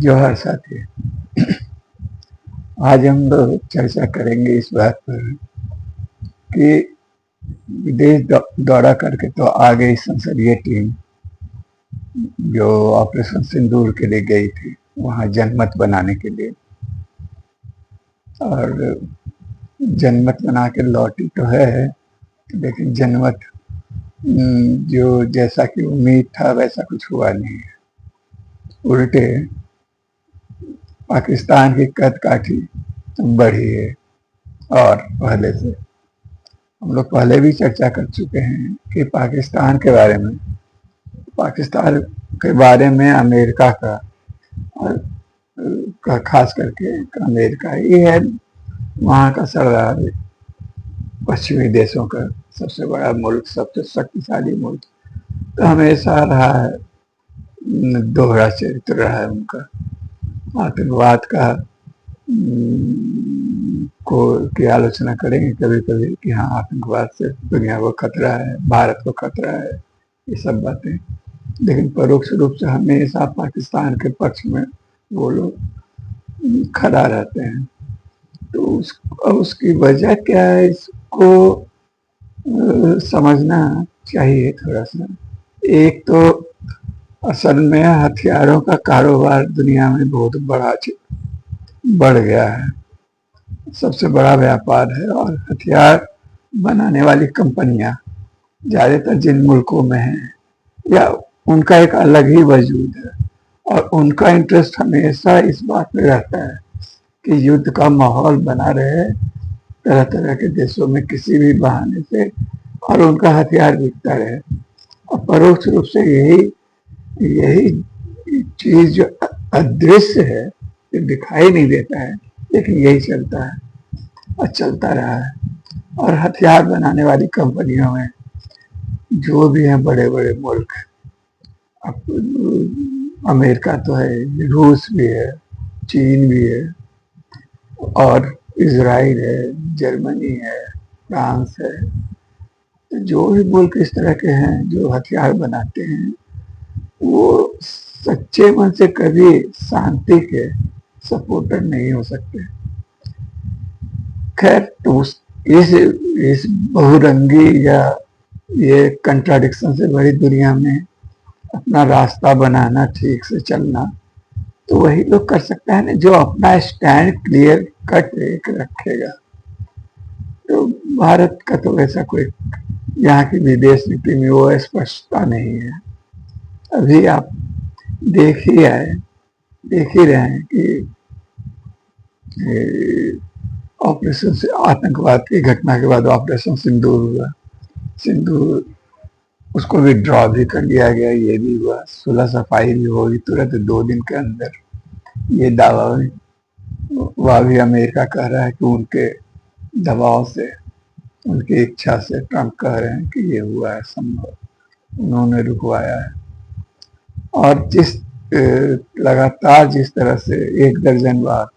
जोहार साथी। आज हम लोग चर्चा करेंगे इस बात पर कि विदेश दौरा करके तो आ गई संसदीय टीम जो ऑपरेशन सिंदूर के लिए गई थी वहां जनमत बनाने के लिए, और जनमत बना के लौटी तो है, लेकिन जनमत जो जैसा कि उम्मीद था वैसा कुछ हुआ नहीं है। उल्टे पाकिस्तान की कद काठी बढ़ी है। और पहले से हम लोग पहले भी चर्चा कर चुके हैं कि पाकिस्तान के बारे में अमेरिका का खास करके अमेरिका ही है वहाँ का सरदार, पश्चिमी देशों का सबसे बड़ा मुल्क, सबसे शक्तिशाली मुल्क, तो हमेशा रहा है, दोहरा चरित्र रहा है उनका। आतंकवाद की आलोचना करेंगे कभी कभी कि हाँ आतंकवाद से दुनिया को खतरा है, भारत को खतरा है, ये सब बातें, लेकिन परोक्ष रूप से हमेशा पाकिस्तान के पक्ष में वो लोग खड़ा रहते हैं। तो उसकी वजह क्या है, इसको समझना चाहिए थोड़ा सा। एक तो असल में हथियारों का कारोबार दुनिया में बहुत बढ़ गया है, सबसे बड़ा व्यापार है, और हथियार बनाने वाली कंपनियां ज्यादातर जिन मुल्कों में हैं या उनका एक अलग ही वजूद है, और उनका इंटरेस्ट हमेशा इस बात में रहता है कि युद्ध का माहौल बना रहे तरह तरह के देशों में किसी भी बहाने से, और उनका हथियार बिकता रहे। और परोक्ष रूप से यही चीज जो अदृश्य है, जो दिखाई नहीं देता है, लेकिन यही चलता है और चलता रहा है। और हथियार बनाने वाली कंपनियों में जो भी हैं बड़े बड़े मुल्क, अमेरिका तो है, रूस भी है, चीन भी है, और इजराइल है, जर्मनी है, फ्रांस है। तो जो भी मुल्क इस तरह के हैं जो हथियार बनाते हैं, वो सच्चे मन से कभी शांति के सपोर्टर नहीं हो सकते। खैर, तो इस बहुरंगी या ये कंट्राडिक्शन से भरी दुनिया में अपना रास्ता बनाना, ठीक से चलना, तो वही लोग कर सकता है ना जो अपना स्टैंड क्लियर कट एक रखेगा। तो भारत का तो वैसा कोई यहाँ की विदेश नीति में वो स्पष्टता नहीं है। अभी आप देख ही रहे हैं कि ऑपरेशन से आतंकवाद की घटना के बाद ऑपरेशन सिंदूर हुआ, सिंदूर उसको विड्रॉ भी कर लिया गया, ये भी हुआ, सुलह सफाई भी होगी तुरंत 2 दिन के अंदर। ये दावा वह भी अमेरिका कह रहा है कि उनके दबाव से, उनकी इच्छा से ट्रंप कह रहे हैं कि ये हुआ है संभव, उन्होंने रुकवाया है। और लगातार जिस तरह से 1 दर्जन बार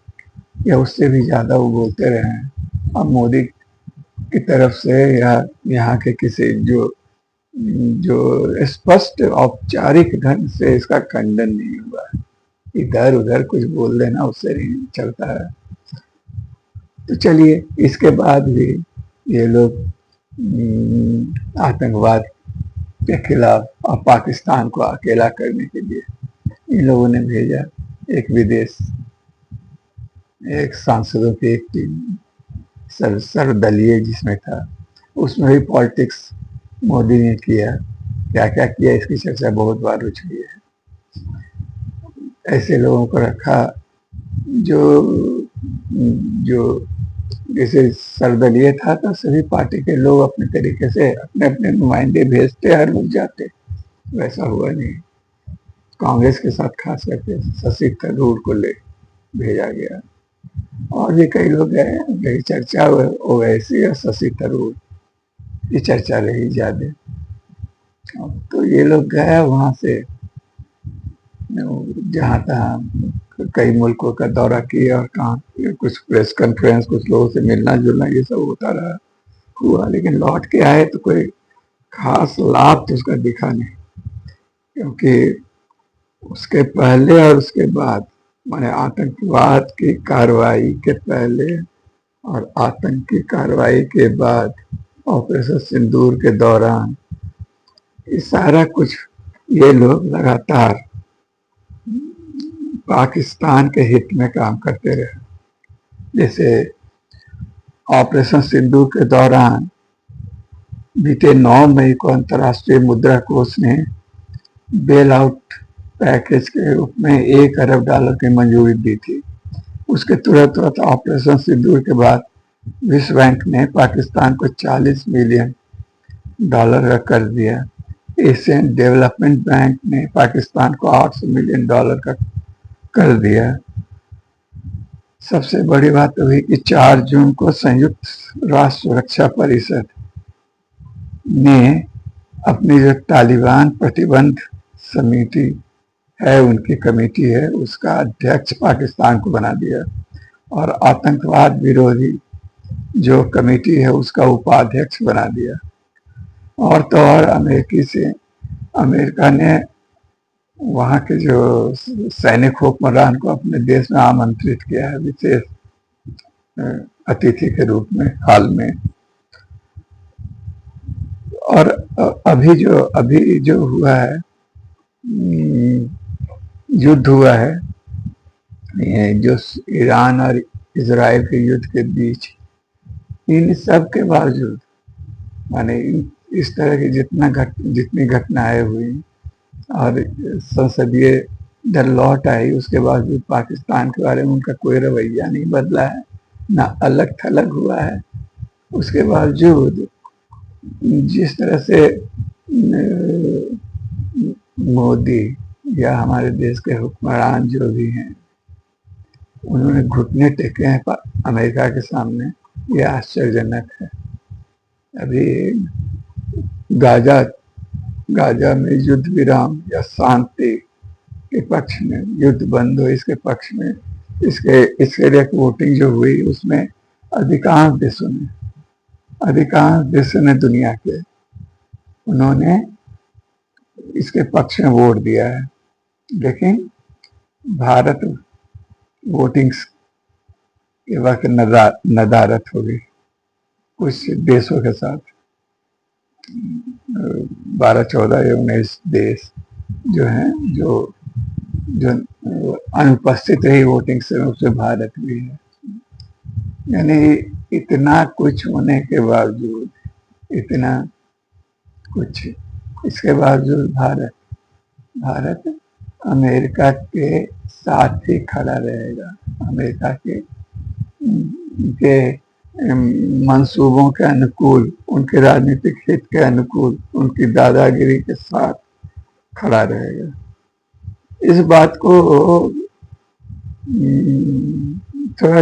या उससे भी ज्यादा वो बोलते रहे हैं, अब मोदी की तरफ से या यहाँ के किसी जो स्पष्ट औपचारिक ढंग से इसका खंडन नहीं हुआ है, इधर उधर कुछ बोल देना उससे नहीं चलता है। तो चलिए, इसके बाद भी ये लोग आतंकवाद के खिलाफ और पाकिस्तान को अकेला करने के लिए इन लोगों ने भेजा एक सांसदों की एक टीम, सर्वदलीय जिसमें था, उसमें भी पॉलिटिक्स मोदी ने किया। क्या क्या किया इसकी चर्चा बहुत बार हो चुकी है। ऐसे लोगों को रखा जो जैसे सर्वदलीय था तो सभी पार्टी के लोग अपने तरीके से अपने अपने नुमाइंदे भेजते, हर लोग जाते, वैसा हुआ नहीं। कांग्रेस के साथ खास करके शशि थरूर को भेजा गया, और भी कई लोग गए, मेरी चर्चा ओवैसी और शशि थरूर की चर्चा रही ज्यादा। तो ये लोग गए वहां से, जहां तहाँ कई मुल्कों का दौरा किया, और कहाँ कुछ प्रेस कॉन्फ्रेंस, कुछ लोगों से मिलना जुलना, ये सब होता रहा, हुआ, लेकिन लौट के आए तो कोई खास लाभ तो उसका दिखा नहीं, क्योंकि उसके पहले और उसके बाद माने आतंकवाद की कार्रवाई के पहले और आतंकी कार्रवाई के बाद, ऑपरेशन सिंदूर के दौरान, ये सारा कुछ ये लोग लगातार पाकिस्तान के हित में काम करते रहे। जैसे ऑपरेशन सिंदूर के दौरान बीते 9 मई को अंतर्राष्ट्रीय मुद्रा कोष ने बेल आउट पैकेज के रूप में $1 अरब की मंजूरी दी थी। उसके तुरंत ऑपरेशन सिंदूर के बाद विश्व बैंक ने पाकिस्तान को $40 मिलियन का कर्ज दिया। एशियन डेवलपमेंट बैंक ने पाकिस्तान को $800 मिलियन का कर्ज दिया। सबसे बड़ी बात तो हुई कि 4 जून को संयुक्त राष्ट्र सुरक्षा परिषद ने अपनी जो तालिबान प्रतिबंध समिति है, उनकी कमेटी है, उसका अध्यक्ष पाकिस्तान को बना दिया और आतंकवाद विरोधी जो कमेटी है उसका उपाध्यक्ष बना दिया। और तो और अमेरिका ने वहाँ के जो सैनिक हुक्मरान को अपने देश में आमंत्रित किया है विशेष अतिथि के रूप में हाल में। और अभी जो हुआ है, युद्ध हुआ है, ये जो ईरान और इजराइल के युद्ध के बीच, इन सब के बावजूद माने इस तरह की जितनी घटनाएं हुई और संसदीय दर लौट आई, उसके बावजूद पाकिस्तान के बारे में उनका कोई रवैया नहीं बदला है, ना अलग थलग हुआ है। उसके बावजूद जिस तरह से मोदी या हमारे देश के हुक्मरान जो भी हैं, उन्होंने घुटने टेके हैं अमेरिका के सामने, ये आश्चर्यजनक है। अभी गाजा में युद्ध विराम या शांति के पक्ष में, युद्ध बंद हो इसके पक्ष में, इसके लिए वोटिंग जो हुई, उसमें अधिकांश देशों ने दुनिया के, उन्होंने इसके पक्ष में वोट दिया है। लेकिन भारत वोटिंग्स के वक्त नदारत हो गई कुछ देशों के साथ। 12, 14 या 19 देश जो हैं, जो अनुपस्थित रही वोटिंग से, उससे भारत भी है। यानी इतना कुछ होने के बावजूद, इतना कुछ इसके बावजूद भारत अमेरिका के साथ ही खड़ा रहेगा। अमेरिका के मंसूबों के अनुकूल, उनके राजनीतिक हित के अनुकूल, उनकी दादागिरी के साथ खड़ा रहेगा। इस बात को थोड़ा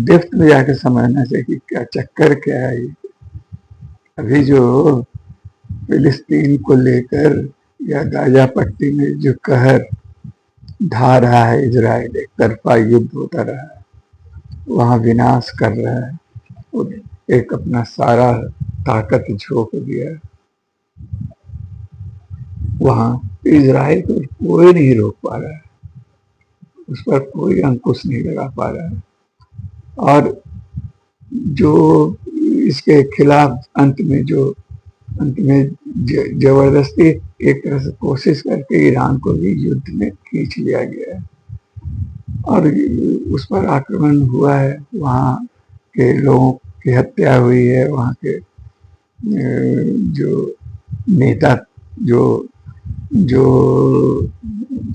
डेप्थ में जाकर समझना चाहिए कि क्या चक्कर क्या है। अभी जो फिलिस्तीन को लेकर या गाजा पट्टी में जो कहर ढा रहा है इजराइल, एक तरफा युद्ध होता रहा है, वहां विनाश कर रहा है, एक अपना सारा ताकत झोंक दिया, वहां इजराइल को कोई नहीं रोक पा रहा है, उस पर कोई अंकुश नहीं लगा पा रहा है। और जो इसके खिलाफ अंत में जबरदस्ती एक तरह से कोशिश करके ईरान को भी युद्ध में खींच लिया गया है और उस पर आक्रमण हुआ है, वहाँ के लोगों की हत्या हुई है, वहाँ के जो नेता जो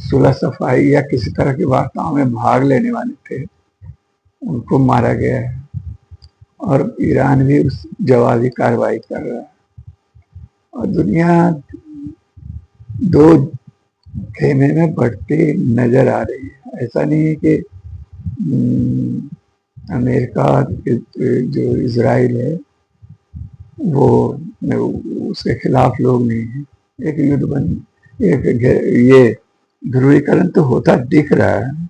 सुलह सफाई या किसी तरह की वार्ताओं में भाग लेने वाले थे, उनको मारा गया है और ईरान भी उस जवाबी कार्रवाई कर रहा है। और दुनिया दो खेमे में बढ़ती नजर आ रही है। ऐसा नहीं है कि अमेरिका जो इजराइल है वो उसके खिलाफ लोग नहीं है। एक युद्ध ये ध्रुवीकरण तो होता दिख रहा है।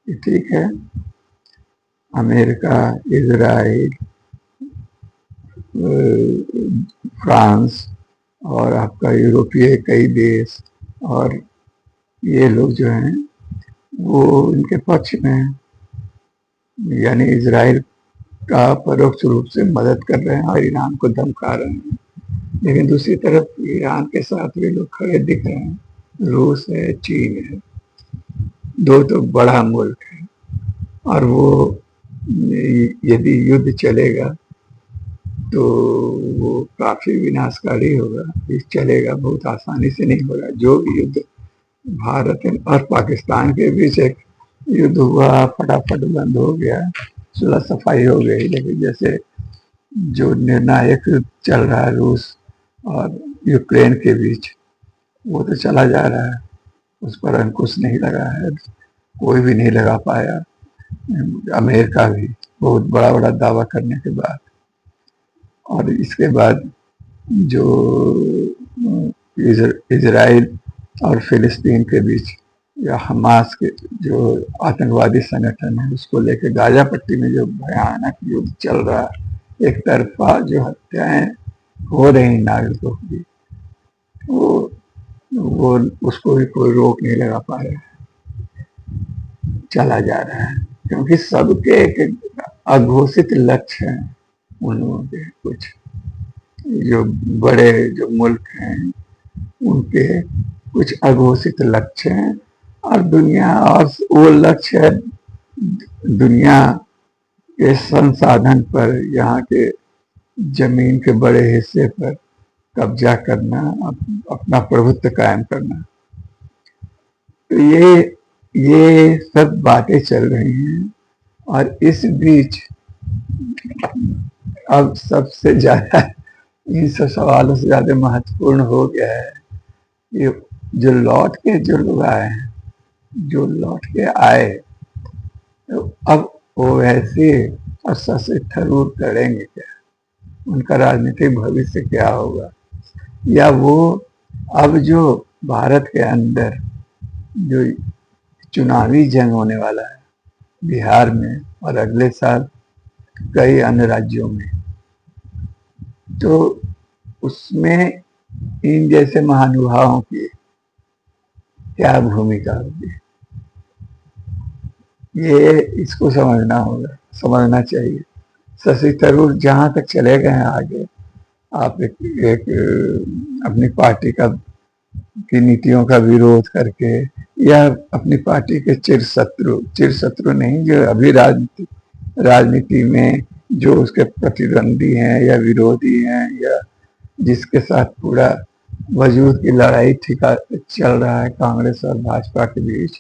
ठीक है, अमेरिका, इजराइल, फ्रांस और आपका यूरोपीय कई देश और ये लोग जो हैं वो इनके पक्ष में, यानी इजराइल का परोक्ष रूप से मदद कर रहे हैं और ईरान को धमका रहे हैं। लेकिन दूसरी तरफ ईरान के साथ भी लोग खड़े दिख रहे हैं, रूस है, चीन है, दो तो बड़ा मुल्क है, और वो यदि युद्ध चलेगा तो वो काफी विनाशकारी होगा। ये चलेगा, बहुत आसानी से नहीं होगा। जो भी युद्ध भारत और पाकिस्तान के बीच एक युद्ध हुआ, फटाफट बंद हो गया, सुलह सफाई हो गई। लेकिन जैसे जो निर्णायक युद्ध चल रहा है रूस और यूक्रेन के बीच, वो तो चला जा रहा है, उस पर अंकुश नहीं लगा है, कोई भी नहीं लगा पाया। अमेरिका भी बहुत बड़ा बड़ा दावा करने के बाद, और इसके बाद जो इजराइल और फिलिस्तीन के बीच या हमास के जो आतंकवादी संगठन है, उसको लेकर गाजा पट्टी में जो भयानक युद्ध चल रहा है, एक तरफा जो हत्याएं हो रही नागरिकों की, वो उसको भी कोई रोक नहीं लगा पा रहा है, चला जा रहा है। क्योंकि सबके एक अघोषित लक्ष्य हैं उन लोगों के। कुछ जो बड़े जो मुल्क हैं उनके कुछ अघोषित लक्ष्य हैं, और दुनिया, और वो लक्ष्य है दुनिया के संसाधन पर, यहाँ के जमीन के बड़े हिस्से पर कब्जा करना, अपना प्रभुत्व कायम करना। तो ये सब बातें चल रही हैं, और इस बीच अब सबसे ज्यादा इन सब सवालों से ज्यादा महत्वपूर्ण हो गया है ये जो लौट के जो लोग आए हैं, जो लौट के आए, तो अब ओवैसी और शशि थरूर करेंगे क्या? उनका राजनीतिक भविष्य क्या होगा? या वो अब जो भारत के अंदर जो चुनावी जंग होने वाला है बिहार में और अगले साल कई अन्य राज्यों में, तो उसमें इन जैसे महानुभावों की क्या भूमिका होगी, ये इसको समझना होगा, समझना चाहिए। शशि थरूर जहां तक चले गए हैं आगे, आप एक अपनी पार्टी का की नीतियों का विरोध करके, या अपनी पार्टी के चिर शत्रु नहीं, जो अभी राजनीति में जो उसके प्रतिद्वंदी हैं या विरोधी हैं, या जिसके साथ पूरा वजूद की लड़ाई ठिका चल रहा है कांग्रेस और भाजपा के बीच,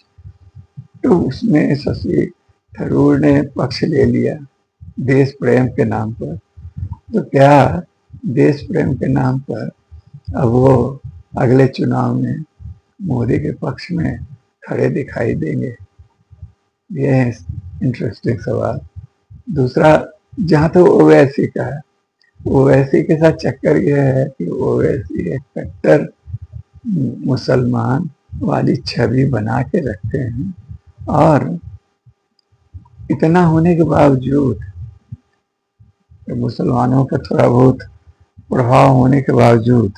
तो उसमें शशि थरूर ने पक्ष ले लिया देश प्रेम के नाम पर। तो क्या देश प्रेम के नाम पर अब वो अगले चुनाव में मोदी के पक्ष में खड़े दिखाई देंगे? ये है इंटरेस्टिंग सवाल। दूसरा, जहाँ तो ओवैसी का है, ओवैसी के साथ चक्कर यह है कि ओवैसी एक कट्टर मुसलमान वाली छवि बना के रखते हैं, और इतना होने के बावजूद, मुसलमानों का थोड़ा बहुत प्रभाव होने के बावजूद,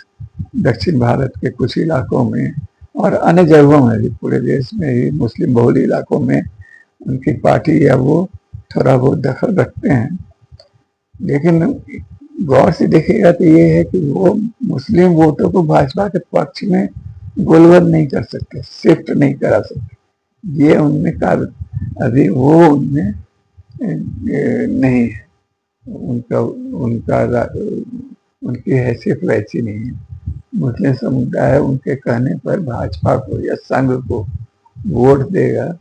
दक्षिण भारत के कुछ इलाकों में और अन्य जगहों में भी, पूरे देश में ही मुस्लिम बहुल इलाकों में उनकी पार्टी या वो थोड़ा बहुत दखल रखते हैं। लेकिन गौर से देखिएगा तो ये है कि वो मुस्लिम वोटों को भाजपा के पक्ष में गोलबंद नहीं कर सकते, शिफ्ट नहीं करा सकते। ये उनमें अभी वो उनमें नहीं है, उनकी हैसियत वैसी नहीं है। मुस्लिम समुदाय उनके कहने पर भाजपा को या संघ को वोट देगा,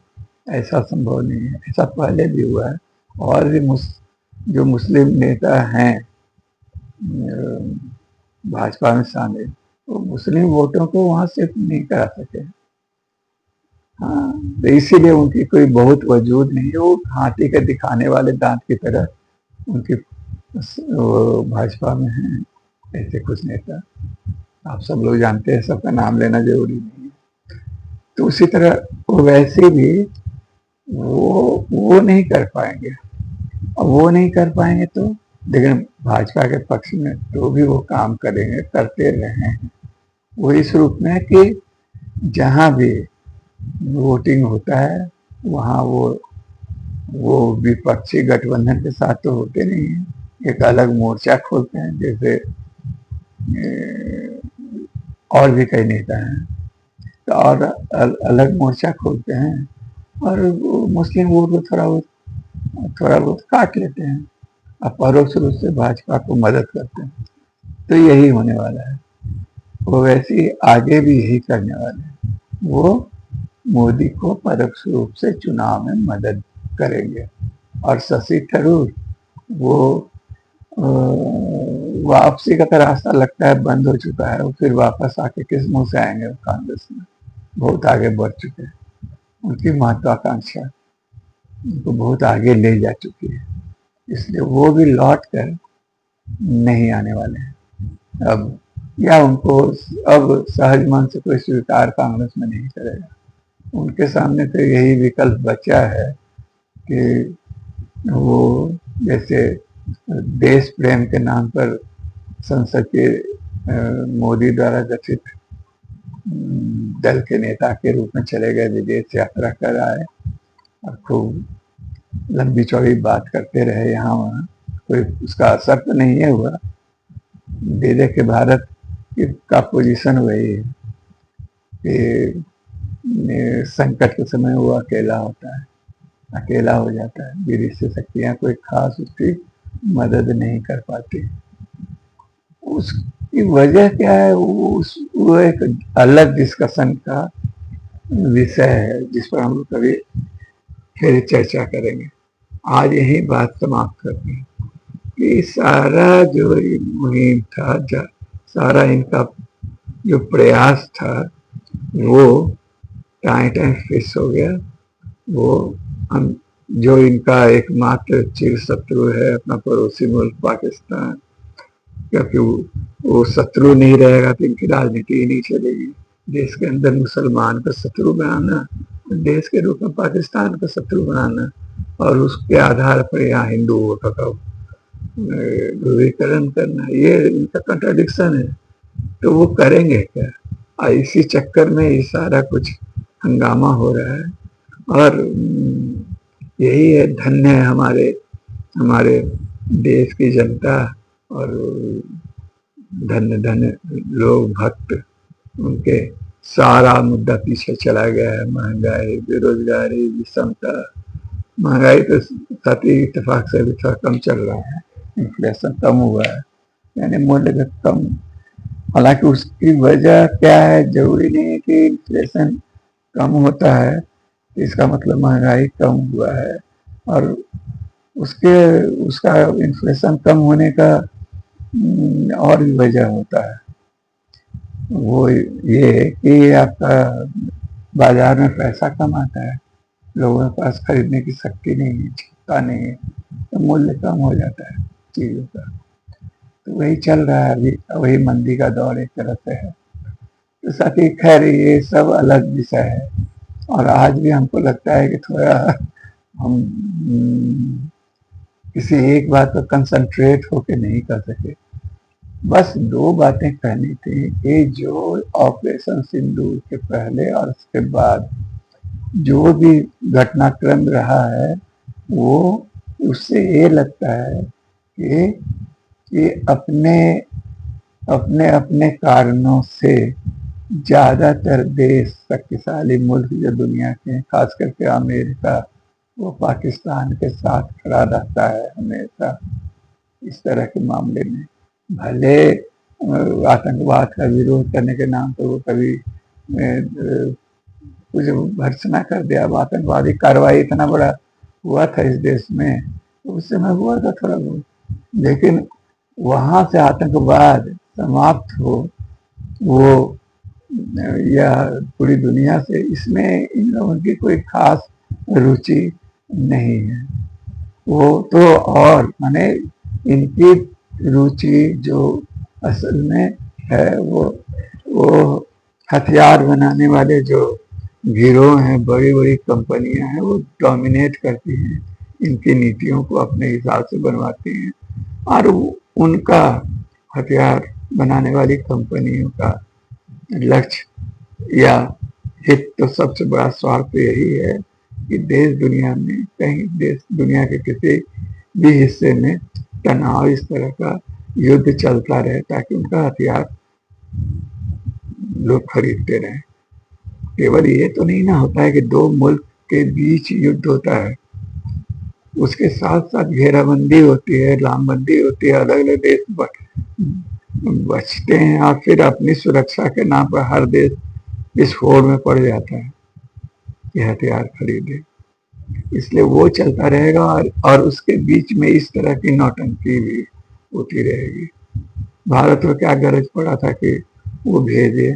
ऐसा संभव नहीं है। ऐसा पहले भी हुआ है, और भी जो मुस्लिम नेता हैं भाजपा में शामिल, वो मुस्लिम वोटों को वहां शिफ्ट नहीं करा सके। हाँ, तो इसीलिए उनकी कोई बहुत वजूद नहीं है। वो हाथी के दिखाने वाले दांत की तरह उनकी भाजपा में हैं ऐसे कुछ नेता। आप सब लोग जानते हैं, सबका नाम लेना जरूरी नहीं है। तो उसी तरह वो वैसे भी वो नहीं कर पाएंगे, और वो नहीं कर पाएंगे तो, लेकिन भाजपा के पक्ष में तो भी वो काम करेंगे, करते रहे हैं। वो इस रूप में कि जहां भी वोटिंग होता है, वहाँ वो विपक्षी गठबंधन के साथ तो होते नहीं है, एक अलग मोर्चा खोलते हैं, जैसे और भी कई नेता हैं, तो और अलग मोर्चा खोलते हैं और मुस्लिम वोट को थोड़ा बहुत काट लेते हैं और परोक्ष रूप से भाजपा को मदद करते हैं। तो यही होने वाला है, वो वैसे ही आगे भी यही करने वाले हैं। वो मोदी को परोक्ष रूप से चुनाव में मदद करेंगे और शशि थरूर वो वापसी का तो रास्ता लगता है बंद हो चुका है, वो फिर वापस आके किस मुंह से आएंगे कांग्रेस में, बहुत आगे बढ़ चुके हैं, उनकी महत्वाकांक्षा उनको बहुत आगे ले जा चुकी है, इसलिए वो भी लौट कर नहीं आने वाले हैं अब, या उनको अब सहज मन से कोई स्वीकार कांग्रेस में नहीं करेगा। उनके सामने तो यही विकल्प बचा है कि वो जैसे देश प्रेम के नाम पर संसद के मोदी द्वारा गठित दल के नेता के रूप में चले गए, विदेश यात्रा कर आए और खूब लंबी चौड़ी बात करते रहे यहाँ वहाँ, कोई उसका असर तो नहीं है हुआ। दे के भारत का पोजीशन वही है कि संकट के समय वो अकेला होता है, अकेला हो जाता है, विदेशी शक्तियाँ कोई खास उसकी मदद नहीं कर पाती। उसकी वजह क्या है, वो एक अलग डिस्कशन का विषय है जिस पर हम लोग कभी फिर चर्चा करेंगे। आज यही बात समाप्त करते हैं कि सारा जो मुहिम था, सारा इनका जो प्रयास था वो टाइम फिक्स हो गया। वो हम जो इनका एकमात्र चिर शत्रु है अपना पड़ोसी मुल्क पाकिस्तान, क्योंकि वो शत्रु नहीं रहेगा तो इनकी राजनीति ही नहीं चलेगी। देश के अंदर मुसलमान का शत्रु बनाना, देश के रूप में पाकिस्तान का शत्रु बनाना और उसके आधार पर यहाँ हिंदुओं का ध्रुवीकरण करना, ये इनका कंट्राडिक्शन है। तो वो करेंगे क्या? और इसी चक्कर में ये सारा कुछ हंगामा हो रहा है और यही है, धन्य है हमारे देश की जनता और धन्य धन्य लोग भक्त, उनके सारा मुद्दा पीछे चला गया है। महंगाई, बेरोजगारी, विषमता, महंगाई तो साथी इत्तेफाक से भी थोड़ा कम चल रहा है, इन्फ्लेशन कम हुआ है, यानी मूल्य कम। हालांकि उसकी वजह क्या है, जरूरी नहीं है कि इन्फ्लेशन कम होता है इसका मतलब महंगाई कम हुआ है, और उसका इन्फ्लेशन कम होने का और भी वजह होता है। वो ये है कि आपका बाजार में पैसा कम आता है, लोगों के पास खरीदने की शक्ति नहीं है, क्षमता नहीं है, तो मूल्य कम हो जाता है चीज़ों का। तो वही चल रहा है अभी, वही मंदी का दौर एक तरह से है। तो साथ ही खैर ये सब अलग विषय है और आज भी हमको लगता है कि थोड़ा हम किसी एक बात पर कंसंट्रेट होके नहीं कर सके। बस दो बातें कहनी थी कि जो ऑपरेशन सिंदूर के पहले और उसके बाद जो भी घटनाक्रम रहा है, वो उससे ये लगता है कि अपने अपने अपने कारणों से ज़्यादातर देश, शक्तिशाली मुल्क जो दुनिया के, खास करके अमेरिका, वो पाकिस्तान के साथ खड़ा रहता है हमेशा इस तरह के मामले में। भले आतंकवाद का विरोध करने के नाम पर वो कभी कुछ भर्त्सना कर दिया। अब आतंकवादी कार्रवाई इतना बड़ा हुआ था इस देश में, तो उस समय हुआ था थोड़ा बहुत, लेकिन वहाँ से आतंकवाद समाप्त हो वो या पूरी दुनिया से, इसमें इन लोगों की कोई खास रुचि नहीं है। वो तो और माने इनकी रुचि जो असल में है वो हथियार बनाने वाले जो गिरोह हैं, बड़ी बड़ी कंपनियां हैं, वो डोमिनेट करती हैं, इनकी नीतियों को अपने हिसाब से बनवाती हैं और उनका हथियार बनाने वाली कंपनियों का लक्ष्य या एक तो सबसे बड़ा स्वार्थ यही है कि देश दुनिया में कहीं देश दुनिया के किसी भी हिस्से में तनाव इस तरह का युद्ध चलता रहे ताकि उनका हथियार लोग खरीदते रहे। केवल ये तो नहीं ना होता है कि दो मुल्क के बीच युद्ध होता है, उसके साथ साथ घेराबंदी होती है, लामबंदी होती है, अलग अलग देश बचते हैं और फिर अपनी सुरक्षा के नाम पर हर देश इस होड़ में पड़ जाता है कि हथियार खरीदे। इसलिए वो चलता रहेगा और उसके बीच में इस तरह की नौटंकी भी होती रहेगी। भारत को क्या गरज पड़ा था कि वो भेजे,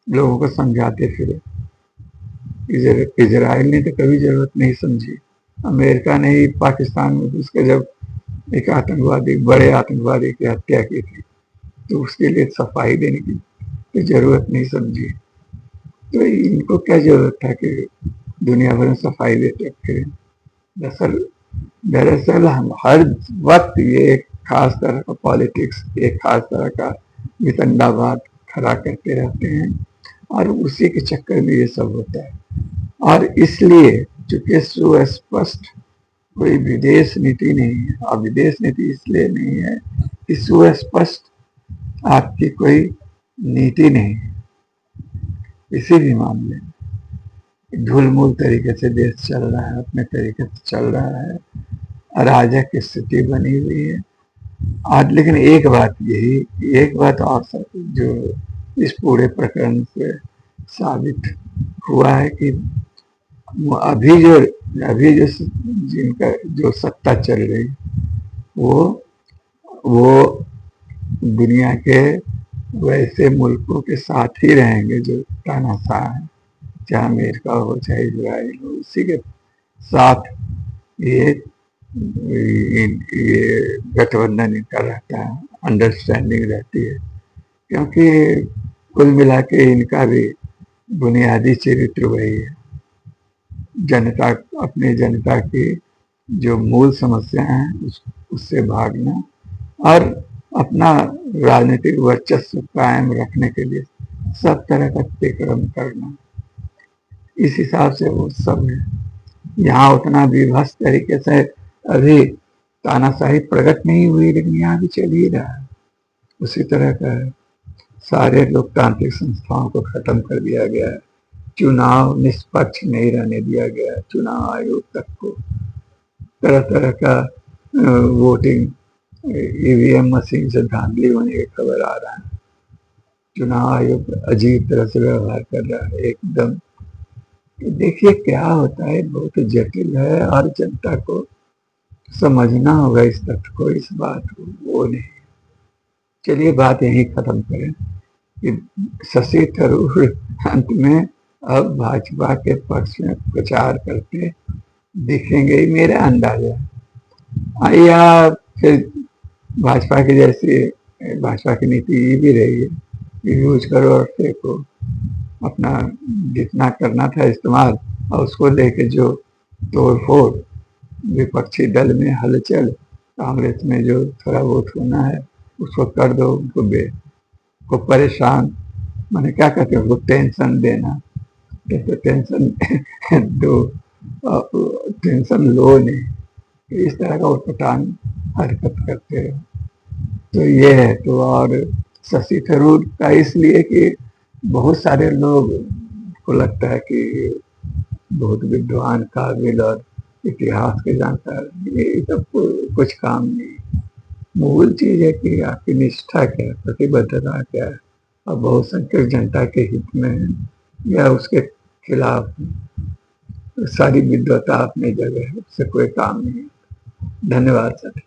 लोगों को समझाते फिरे। इजराइल ने तो कभी जरूरत नहीं समझी। अमेरिका ने ही पाकिस्तान में घुस के जब एक आतंकवादी, बड़े आतंकवादी की हत्या की थी, तो उसके लिए सफाई देने की तो जरूरत नहीं समझी। तो इनको क्या जरूरत था कि दुनिया भर में सफाई देते फिर। दरअसल दरअसल हम हर वक्त ये एक खास तरह का पॉलिटिक्स, एक खास तरह का वितंडावाद खड़ा करते रहते हैं और उसी के चक्कर में ये सब होता है। और इसलिए चूंकि सुस्पष्ट कोई विदेश नीति नहीं है, और विदेश नीति इसलिए नहीं है कि सुस्पष्ट आपकी कोई नीति नहीं है। किसी भी मामले में ढुलमुल तरीके से देश चल रहा है, अपने तरीके से चल रहा है, अराजक की स्थिति बनी हुई है। और लेकिन एक बात और जो इस पूरे प्रकरण से साबित हुआ है कि अभी जो जिनका जो सत्ता चल रही वो दुनिया के वैसे मुल्कों के साथ ही रहेंगे जो तानाशाह है, चाहे अमेरिका हो चाहे इजराइल हो, उसी के साथ ये ये गठबंधन इनका रहता है, अंडरस्टैंडिंग रहती है। क्योंकि कुल मिला के इनका भी बुनियादी चरित्र वही है, जनता, अपनी जनता की जो मूल समस्या है उससे भागना और अपना राजनीतिक वर्चस्व कायम रखने के लिए सब तरह का अतिक्रम करना। इस हिसाब से वो सब है। यहाँ उतना विभत्स तरीके से अभी तानाशाही प्रकट नहीं हुई, लेकिन यहाँ भी चल ही रहा है। उसी तरह का है। सारे लोकतांत्रिक संस्थाओं को खत्म कर दिया गया है, चुनाव निष्पक्ष नहीं रहने दिया गया है, चुनाव आयोग तक को तरह तरह का वोटिंग ईवीएम मशीन से धांधली होने की खबर आ रहा है। चुनाव आयोग अजीब तरह से व्यवहार कर रहा है एकदम। तो देखिए क्या होता है, बहुत जटिल है और जनता को समझना होगा इस तथ्य को, इस बात को, वो नहीं। चलिए बात यही खत्म करें कि शशि थरूर अंत में अब भाजपा के पक्ष में प्रचार करते दिखेंगे ही, मेरा अंदाजा है। या फिर भाजपा की जैसी भाजपा की नीति ये भी रही है कि यूज करो और फेंको, अपना जितना करना था इस्तेमाल और उसको लेके जो तोड़ फोड़ विपक्षी दल में हलचल, कांग्रेस में जो थोड़ा बहुत होना है उसको कर दो, को परेशान, मैंने क्या कहते हैं उसको टेंशन देना, तो टेंशन दो, टेंशन लो नहीं, इस तरह का उटपटांग हरकत करते रहो। तो ये है। तो और शशि थरूर का इसलिए कि बहुत सारे लोग को लगता है कि बहुत विद्वान, काबिल और इतिहास के जानकार, ये सब कुछ काम नहीं। मूल चीज है कि आपकी निष्ठा क्या है, प्रतिबद्धता क्या है, और बहुसंख्यक जनता के हित में है या उसके खिलाफ है। सारी विद्वता अपनी जगह है, उससे कोई काम नहीं है। धन्यवाद सर।